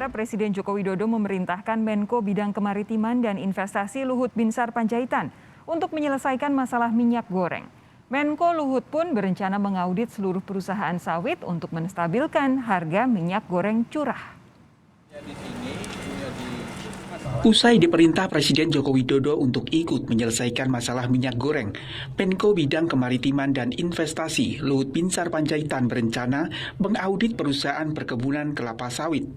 Presiden Joko Widodo memerintahkan Menko Bidang Kemaritiman dan Investasi Luhut Binsar Panjaitan untuk menyelesaikan masalah minyak goreng. Menko Luhut pun berencana mengaudit seluruh perusahaan sawit untuk menstabilkan harga minyak goreng curah. Usai diperintah Presiden Joko Widodo untuk ikut menyelesaikan masalah minyak goreng, Menko Bidang Kemaritiman dan Investasi Luhut Binsar Panjaitan berencana mengaudit perusahaan perkebunan kelapa sawit.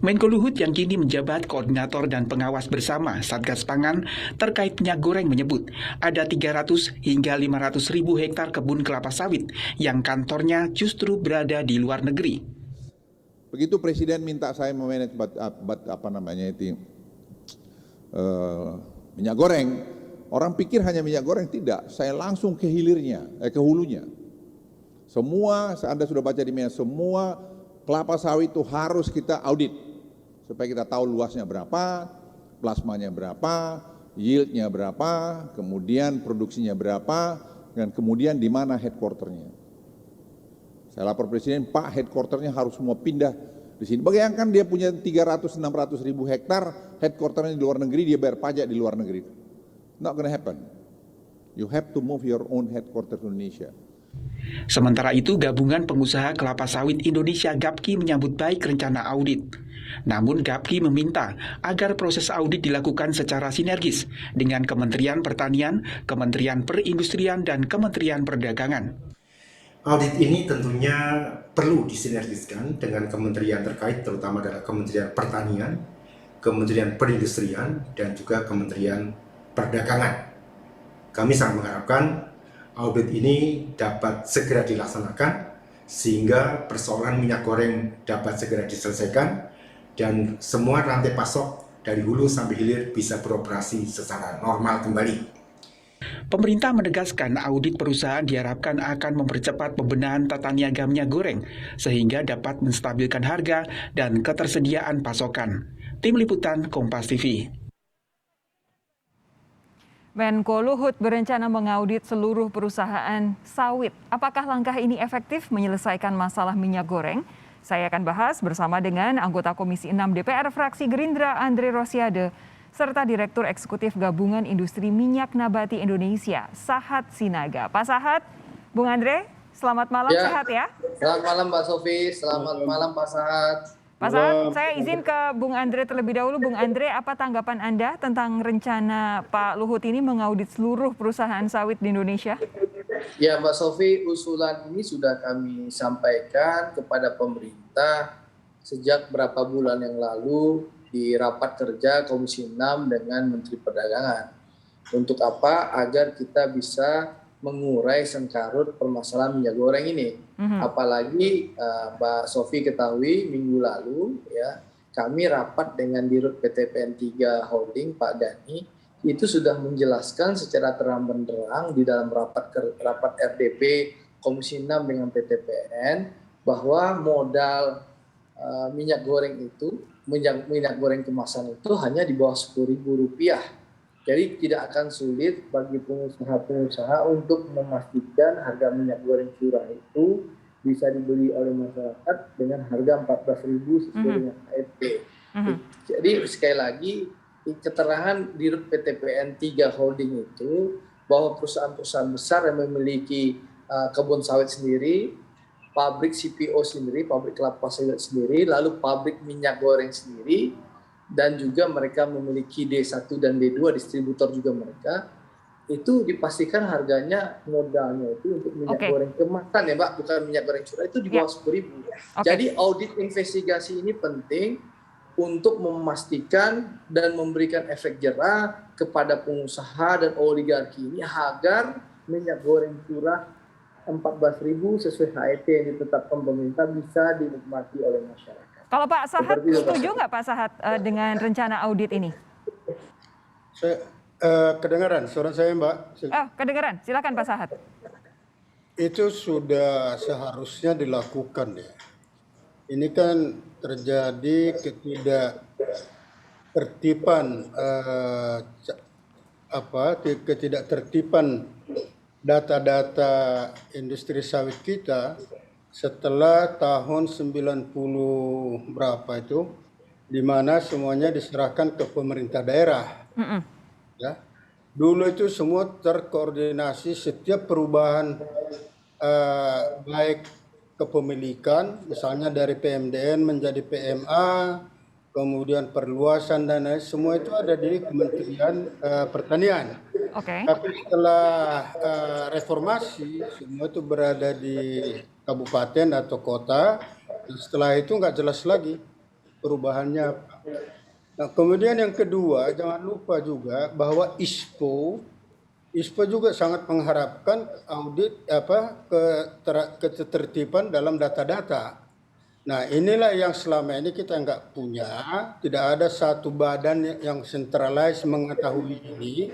Menko Luhut yang kini menjabat koordinator dan pengawas bersama Satgas Pangan terkait minyak goreng menyebut ada 300 hingga 500 ribu hektar kebun kelapa sawit yang kantornya justru berada di luar negeri. Begitu Presiden minta saya memanage minyak goreng, orang pikir hanya minyak goreng, tidak. Saya langsung ke hilirnya, ke hulunya. Semua, Anda sudah baca di media, semua kelapa sawit itu harus kita audit supaya kita tahu luasnya berapa, plasmanya berapa, yieldnya berapa, kemudian produksinya berapa, dan kemudian di mana headquarternya. Saya lapor Presiden, Pak, headquarternya harus semua pindah di sini. Bayangkan dia punya 300-600 ribu hektar, headquarternya di luar negeri, dia bayar pajak di luar negeri. Not gonna happen. You have to move your own headquarter to Indonesia. Sementara itu, Gabungan Pengusaha Kelapa Sawit Indonesia (GAPKI) menyambut baik rencana audit. Namun GAPKI meminta agar proses audit dilakukan secara sinergis dengan Kementerian Pertanian, Kementerian Perindustrian, dan Kementerian Perdagangan. Audit ini tentunya perlu disinergiskan dengan kementerian terkait, terutama adalah Kementerian Pertanian, Kementerian Perindustrian, dan juga Kementerian Perdagangan. Kami sangat mengharapkan audit ini dapat segera dilaksanakan sehingga persoalan minyak goreng dapat segera diselesaikan dan semua rantai pasok dari hulu sampai hilir bisa beroperasi secara normal kembali. Pemerintah menegaskan audit perusahaan diharapkan akan mempercepat pembenahan tata niaga minyak goreng sehingga dapat menstabilkan harga dan ketersediaan pasokan. Tim Liputan Kompas TV. Menko Luhut berencana mengaudit seluruh perusahaan sawit. Apakah langkah ini efektif menyelesaikan masalah minyak goreng? Saya akan bahas bersama dengan anggota Komisi 6 DPR fraksi Gerindra Andre Rosiade, serta Direktur Eksekutif Gabungan Industri Minyak Nabati Indonesia, Sahat Sinaga. Pak Sahat, Bung Andre, selamat malam, sehat ya? Selamat malam Mbak Sofi, selamat malam Pak Sahat. Pak Sahat, saya izin ke Bung Andre terlebih dahulu. Bung Andre, apa tanggapan Anda tentang rencana Pak Luhut ini mengaudit seluruh perusahaan sawit di Indonesia? Ya Mbak Sofi, usulan ini sudah kami sampaikan kepada pemerintah sejak beberapa bulan yang lalu di rapat kerja Komisi 6 dengan Menteri Perdagangan. Untuk apa? Agar kita bisa mengurai sengkarut permasalahan minyak goreng ini. Apalagi Mbak Sofi ketahui minggu lalu ya kami rapat dengan Dirut PT PN3 Holding Pak Dhani itu sudah menjelaskan secara terang benderang di dalam rapat RDP Komisi 6 dengan PT PN bahwa modal minyak goreng itu, minyak goreng kemasan itu hanya di bawah Rp10.000. Jadi tidak akan sulit bagi pengusaha-pengusaha untuk memastikan harga minyak goreng curah itu bisa dibeli oleh masyarakat dengan harga Rp14.000 sesuai dengan HET. Jadi sekali lagi keterangan di PT PN3 Holding itu bahwa perusahaan-perusahaan besar yang memiliki kebun sawit sendiri, pabrik CPO sendiri, pabrik kelapa sawit sendiri, lalu pabrik minyak goreng sendiri, dan juga mereka memiliki D1 dan D2 distributor juga mereka, itu dipastikan harganya modalnya itu untuk minyak goreng kemasan ya Mbak, bukan minyak goreng curah itu di bawah Rp10.000. Jadi audit investigasi ini penting untuk memastikan dan memberikan efek jerah kepada pengusaha dan oligarki ini agar minyak goreng curah Rp14.000 sesuai HET yang ditetapkan pemerintah bisa dinikmati oleh masyarakat. Kalau Pak Sahat setuju nggak Pak Sahat dengan rencana audit ini? Kedengaran suara saya Mbak? Kedengaran, silakan Pak Sahat. Itu sudah seharusnya dilakukan ya. Ini kan terjadi ketidaktertiban data-data industri sawit kita setelah tahun 90 berapa itu, di mana semuanya diserahkan ke pemerintah daerah. Ya. Dulu itu semua terkoordinasi, setiap perubahan baik kepemilikan, misalnya dari PMDN menjadi PMA, kemudian perluasan dan lain, semua itu ada di Kementerian Pertanian. Oke. Tapi setelah reformasi, semua itu berada di kabupaten atau kota. Dan setelah itu nggak jelas lagi perubahannya apa. Nah, kemudian yang kedua, jangan lupa juga bahwa ISPO juga sangat mengharapkan audit ketertiban dalam data-data. Nah, inilah yang selama ini kita nggak punya, tidak ada satu badan yang centralized mengetahui ini,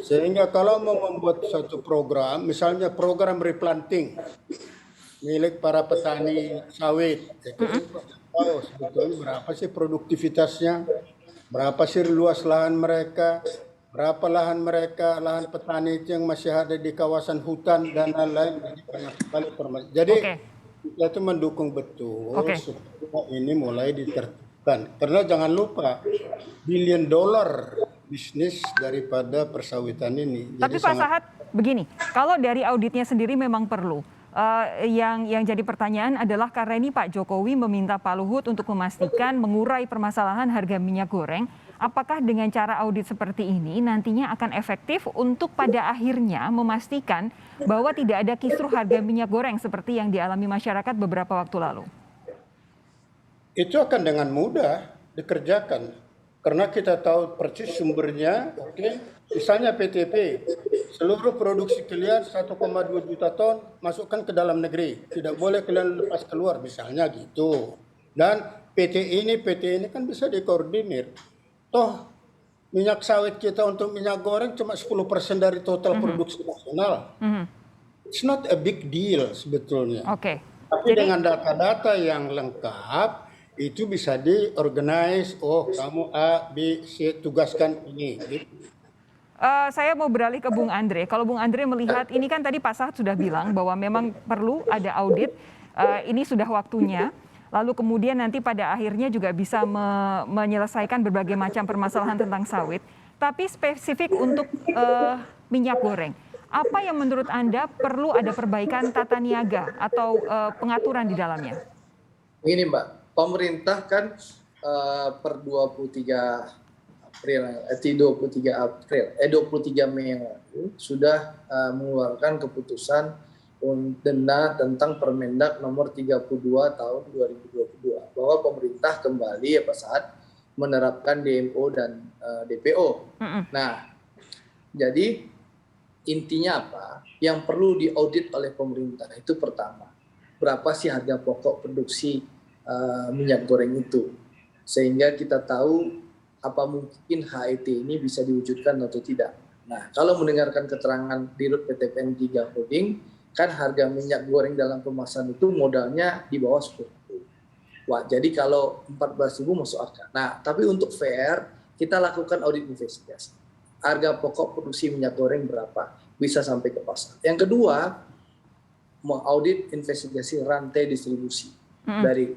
sehingga kalau mau membuat suatu program, misalnya program replanting milik para petani sawit, tahu sebetulnya berapa sih produktivitasnya, berapa sih luas lahan mereka, berapa lahan petani itu yang masih ada di kawasan hutan dan lain-lain. Jadi banyak sekali informasi. Jadi kita itu mendukung betul supaya ini mulai ditertibkan. Karena jangan lupa billion dollar bisnis daripada persawitan ini. Tapi Pak Sahat, begini, kalau dari auditnya sendiri memang perlu. Yang jadi pertanyaan adalah karena ini Pak Jokowi meminta Pak Luhut untuk memastikan mengurai permasalahan harga minyak goreng. Apakah dengan cara audit seperti ini nantinya akan efektif untuk pada akhirnya memastikan bahwa tidak ada kisruh harga minyak goreng seperti yang dialami masyarakat beberapa waktu lalu? Itu akan dengan mudah dikerjakan. Karena kita tahu persis sumbernya, misalnya PTP, seluruh produksi kalian 1,2 juta ton masukkan ke dalam negeri, tidak boleh kalian lepas keluar, misalnya gitu. Dan PT ini kan bisa dikoordinir. Toh minyak sawit kita untuk minyak goreng cuma 10% dari total produksi nasional. It's not a big deal sebetulnya. Tapi dengan data-data yang lengkap, itu bisa diorganize, kamu A, B, C, tugaskan ini. Saya mau beralih ke Bung Andre. Kalau Bung Andre melihat, ini kan tadi Pak Sahat sudah bilang bahwa memang perlu ada audit, ini sudah waktunya. Lalu kemudian nanti pada akhirnya juga bisa menyelesaikan berbagai macam permasalahan tentang sawit. Tapi spesifik untuk minyak goreng, apa yang menurut Anda perlu ada perbaikan tata niaga atau pengaturan di dalamnya? Begini Mbak, pemerintah kan per 23 Mei yang lalu sudah mengeluarkan keputusan denda tentang Permendak nomor 32 tahun 2022 bahwa pemerintah kembali saat menerapkan DMO dan DPO. Nah, jadi intinya apa? Yang perlu diaudit oleh pemerintah itu pertama, berapa sih harga pokok produksi minyak goreng itu, sehingga kita tahu apa mungkin HET ini bisa diwujudkan atau tidak. Nah, kalau mendengarkan keterangan Dirut PT PN 3 Holding, kan harga minyak goreng dalam kemasan itu modalnya di bawah 10.000. Wah, jadi kalau 14.000 masuk akal. Nah, tapi untuk fair, kita lakukan audit investigasi. Harga pokok produksi minyak goreng berapa? Bisa sampai ke pasar. Yang kedua, mengaudit investigasi rantai distribusi. Dari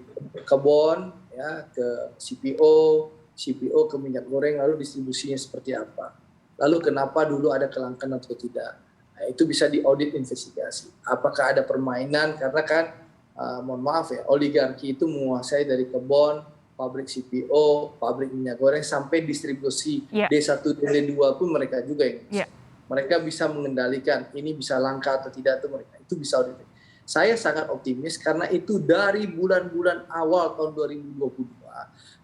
kebun ya, ke CPO ke minyak goreng, lalu distribusinya seperti apa. Lalu kenapa dulu ada kelangkaan atau tidak. Nah, itu bisa diaudit investigasi. Apakah ada permainan, karena kan mohon maaf ya, oligarki itu menguasai dari kebun, pabrik CPO, pabrik minyak goreng, sampai distribusi D1, D2 pun mereka juga yang bisa. Mereka bisa mengendalikan ini bisa langka atau tidak, itu mereka itu bisa audit. Saya sangat optimis karena itu dari bulan-bulan awal tahun 2022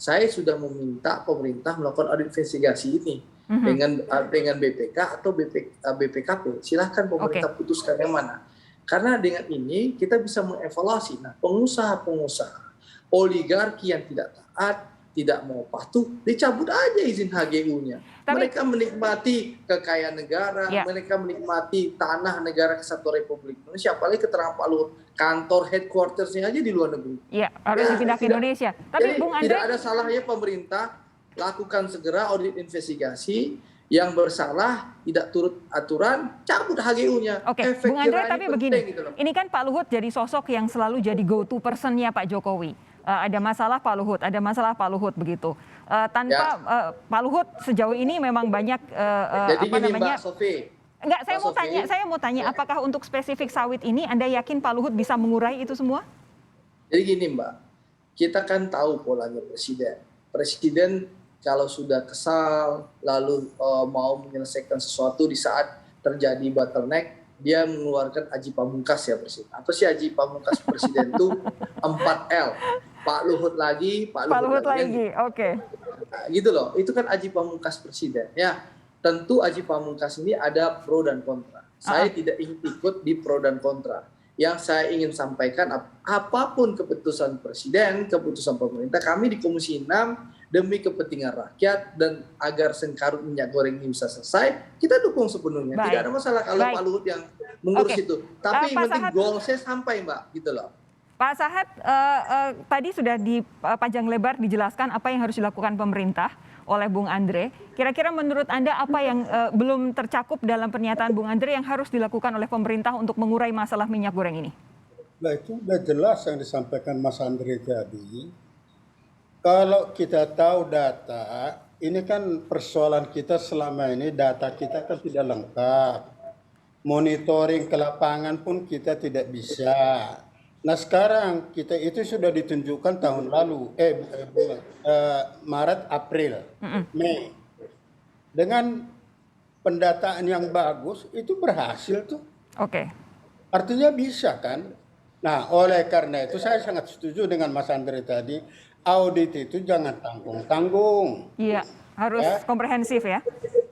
saya sudah meminta pemerintah melakukan audit investigasi ini dengan BPK atau BPKP. Silahkan pemerintah putuskan yang mana. Karena dengan ini kita bisa mengevaluasi. Nah, pengusaha-pengusaha oligarki yang tidak taat, tidak mau patuh, dicabut aja izin HGU-nya. Mereka menikmati kekayaan negara, mereka menikmati tanah negara Kesatuan Republik Indonesia, apalagi keterangan Pak Luhut, kantor headquarters-nya aja di luar negeri. Iya, harus dipindah ke Indonesia. Tapi jadi Bung Andre, tidak ada salahnya pemerintah lakukan segera audit investigasi Yang bersalah tidak turut aturan, cabut HGU-nya. Oke, Efek Bung Andre, jerah tapi ini begini, penting gitu loh. ini kan Pak Luhut jadi sosok yang selalu jadi go-to person-nya Pak Jokowi. Ada masalah Pak Luhut, ada masalah Pak Luhut begitu. Tanpa Pak Luhut sejauh ini memang banyak Jadi apa gini namanya? Mbak Sofi. Enggak, Pak Sofi. saya mau tanya, apakah untuk spesifik sawit ini Anda yakin Pak Luhut bisa mengurai itu semua? Jadi gini Mbak, kita kan tahu polanya presiden. Presiden kalau sudah kesal, lalu mau menyelesaikan sesuatu di saat terjadi bottleneck, dia mengeluarkan Aji Pamungkas ya Presiden. Apa sih Aji Pamungkas Presiden itu? 4L. Pak Luhut lagi, Pak Luhut lagi. Oke. Nah, gitu loh, itu kan Aji Pamungkas Presiden. Ya, tentu Aji Pamungkas ini ada pro dan kontra. Saya tidak ingin ikut di pro dan kontra. Yang saya ingin sampaikan, apapun keputusan presiden, keputusan pemerintah, kami di Komisi 6 demi kepentingan rakyat dan agar sengkarut minyak goreng ini bisa selesai, kita dukung sepenuhnya. Baik. Tidak ada masalah kalau Baik. Pak Luhut yang mengurus Oke. itu. Tapi yang Pak penting Sahat. goal saya sampai Mbak, gitu loh. Pak Sahat, tadi sudah di panjang lebar dijelaskan apa yang harus dilakukan pemerintah oleh Bung Andre. Kira-kira menurut Anda apa yang belum tercakup dalam pernyataan Bung Andre yang harus dilakukan oleh pemerintah untuk mengurai masalah minyak goreng ini? Nah, itu sudah jelas yang disampaikan Mas Andre tadi. Kalau kita tahu data, ini kan persoalan kita selama ini, data kita kan tidak lengkap. Monitoring ke lapangan pun kita tidak bisa. Nah sekarang kita itu sudah ditunjukkan tahun lalu, Maret, April, Mei. Dengan pendataan yang bagus, itu berhasil tuh. Oke. Artinya bisa kan? Nah oleh karena itu saya sangat setuju dengan Mas Andre tadi, audit itu jangan tanggung-tanggung. Iya, harus komprehensif ya.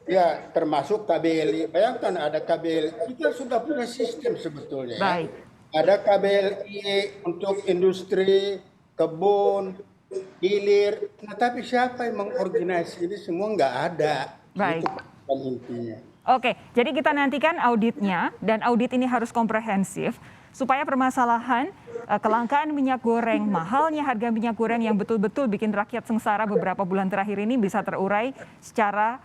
Ya, termasuk KBLI. Bayangkan ada KBLI, kita sudah punya sistem sebetulnya. Baik. Ada KBLI untuk industri, kebun, hilir. Nah, tapi siapa yang mengorganisasi ini semua nggak ada. Baik. Itu intinya. Oke, jadi kita nantikan auditnya dan audit ini harus komprehensif supaya permasalahan kelangkaan minyak goreng, mahalnya harga minyak goreng yang betul-betul bikin rakyat sengsara beberapa bulan terakhir ini bisa terurai secara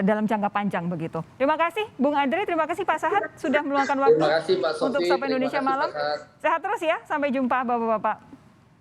dalam jangka panjang begitu. Terima kasih Bung Andre, terima kasih Pak Sahat sudah meluangkan waktu Terima kasih Pak Sofi. untuk Sapa Terima Indonesia kasih, Malam. Pak Sahat. Sehat terus ya, sampai jumpa Bapak-bapak.